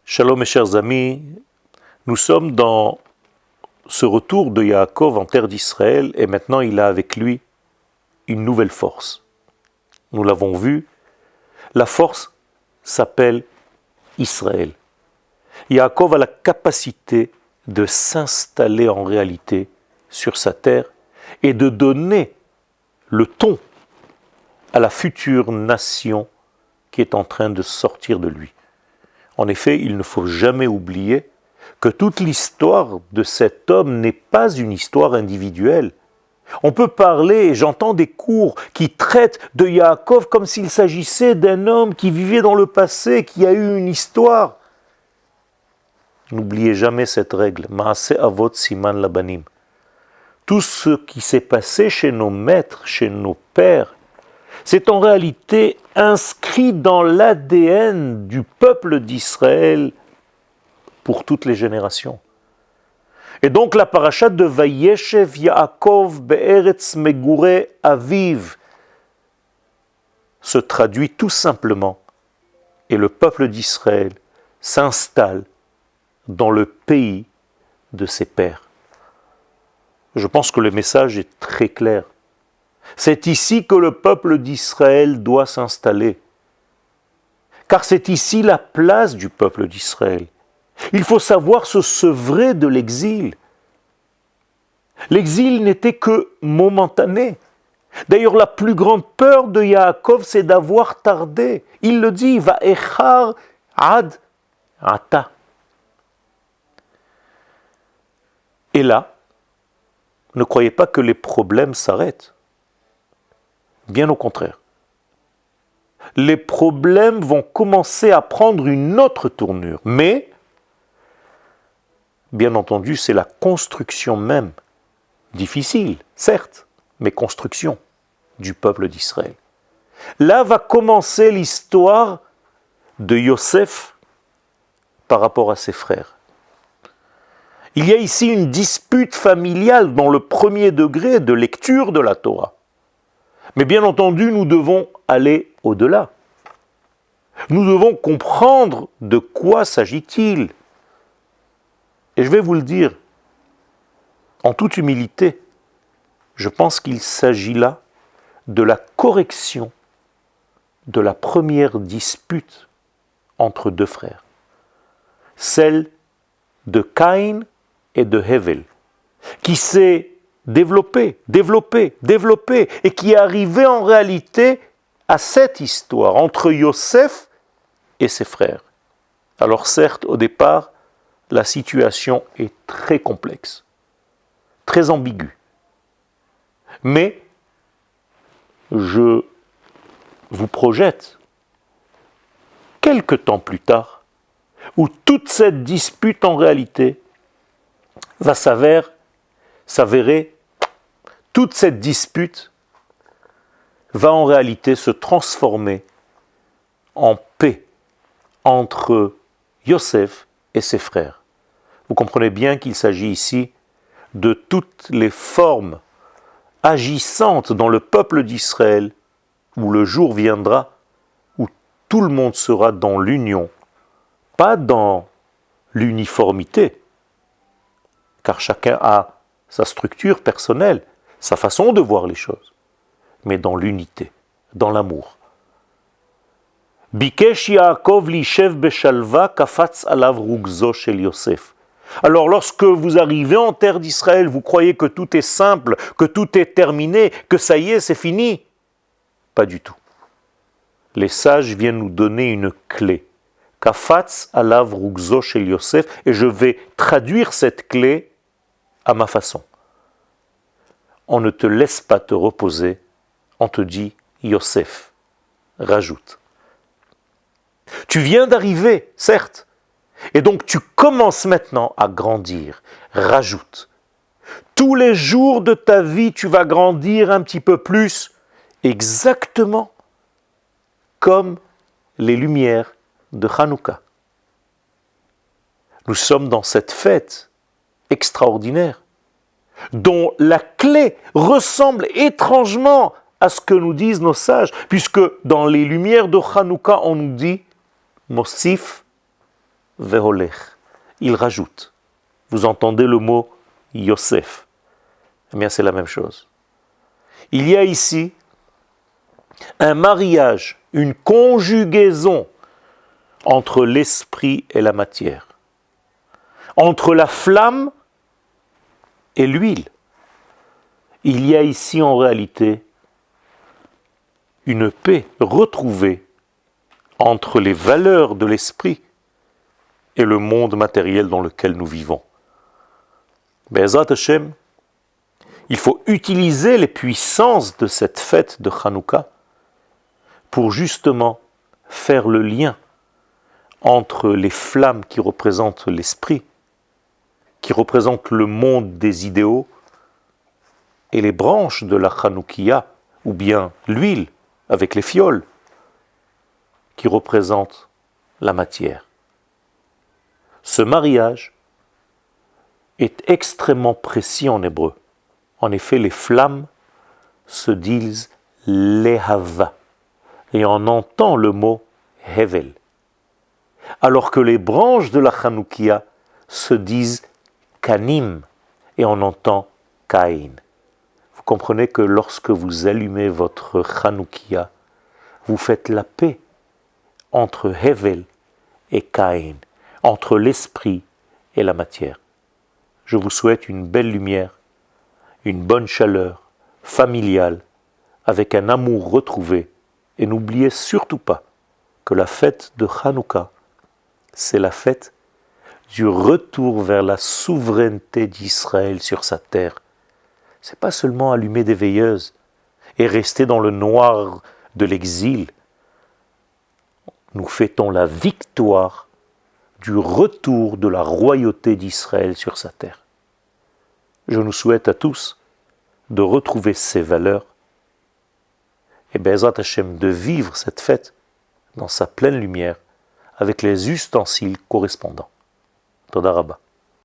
Shalom mes chers amis, nous sommes dans ce retour de Yaakov en terre d'Israël et maintenant il a avec lui une nouvelle force. Nous l'avons vu, la force s'appelle Israël. Yaakov a la capacité de s'installer en réalité sur sa terre et de donner le ton à la future nation qui est en train de sortir de lui. En effet, il ne faut jamais oublier que toute l'histoire de cet homme n'est pas une histoire individuelle. On peut parler, et j'entends des cours qui traitent de Yaakov comme s'il s'agissait d'un homme qui vivait dans le passé, qui a eu une histoire. N'oubliez jamais cette règle, Maase Avot Siman Labanim. Tout ce qui s'est passé chez nos maîtres, chez nos pères, c'est en réalité inscrit dans l'ADN du peuple d'Israël pour toutes les générations. Et donc la paracha de Vayeshev Yaakov Be'eretz Megure Aviv se traduit tout simplement et le peuple d'Israël s'installe dans le pays de ses pères. Je pense que le message est très clair. C'est ici que le peuple d'Israël doit s'installer. Car c'est ici la place du peuple d'Israël. Il faut savoir se sevrer de l'exil. L'exil n'était que momentané. D'ailleurs, la plus grande peur de Yaakov, c'est d'avoir tardé. Il le dit, va echar ad ata. Et là, ne croyez pas que les problèmes s'arrêtent. Bien au contraire. Les problèmes vont commencer à prendre une autre tournure. Mais, bien entendu, c'est la construction même, difficile, certes, mais construction du peuple d'Israël. Là va commencer l'histoire de Yosef par rapport à ses frères. Il y a ici une dispute familiale dans le premier degré de lecture de la Torah. Mais bien entendu, nous devons aller au-delà. Nous devons comprendre de quoi s'agit-il. Et je vais vous le dire, en toute humilité, je pense qu'il s'agit là de la correction de la première dispute entre deux frères. Celle de Caïn et de Hevel, qui s'est développé, et qui est arrivé en réalité à cette histoire entre Yosef et ses frères. Alors certes, au départ, la situation est très complexe, très ambiguë. Mais je vous projette quelque temps plus tard, où toute cette dispute en réalité va s'avérer, toute cette dispute va en réalité se transformer en paix entre Yosef et ses frères. Vous comprenez bien qu'il s'agit ici de toutes les formes agissantes dans le peuple d'Israël où le jour viendra où tout le monde sera dans l'union, pas dans l'uniformité, car chacun a sa structure personnelle, sa façon de voir les choses, mais dans l'unité, dans l'amour. Bikesh Yaakov lishev beshalva kafatz alav rugzo shel Yosef. Alors lorsque vous arrivez en terre d'Israël, vous croyez que tout est simple, que tout est terminé, que ça y est, c'est fini. Pas du tout. Les sages viennent nous donner une clé. Kafatz alav rugzo shel Yosef, et je vais traduire cette clé à ma façon. On ne te laisse pas te reposer, on te dit Yosef, rajoute. Tu viens d'arriver, certes, et donc tu commences maintenant à grandir, rajoute. Tous les jours de ta vie, tu vas grandir un petit peu plus, exactement comme les lumières de Hanouka. Nous sommes dans cette fête extraordinaire, dont la clé ressemble étrangement à ce que nous disent nos sages, puisque dans les lumières de Hanouka, on nous dit Mosif veholech. Il rajoute. Vous entendez le mot Yosef. Eh bien, c'est la même chose. Il y a ici un mariage, une conjugaison entre l'esprit et la matière, entre la flamme et l'huile. Il y a ici en réalité une paix retrouvée entre les valeurs de l'esprit et le monde matériel dans lequel nous vivons. Be'ezrat Hashem, il faut utiliser les puissances de cette fête de Hanouka pour justement faire le lien entre les flammes qui représentent l'esprit, qui représentent le monde des idéaux, et les branches de la Hanoukia, ou bien l'huile avec les fioles, qui représentent la matière. Ce mariage est extrêmement précis en hébreu. En effet, les flammes se disent lehava, et on entend le mot hevel, alors que les branches de la Hanoukia se disent kanim, et on entend kain. Vous comprenez que lorsque vous allumez votre Hanoukia, vous faites la paix entre hevel et kain, entre l'esprit et la matière. Je vous souhaite une belle lumière, une bonne chaleur familiale, avec un amour retrouvé. Et n'oubliez surtout pas que la fête de Hanouka, c'est la fête du retour vers la souveraineté d'Israël sur sa terre. C'est pas seulement allumer des veilleuses et rester dans le noir de l'exil. Nous fêtons la victoire du retour de la royauté d'Israël sur sa terre. Je nous souhaite à tous de retrouver ces valeurs et Be'ezrat Hashem de vivre cette fête dans sa pleine lumière avec les ustensiles correspondants. Toda Rabba.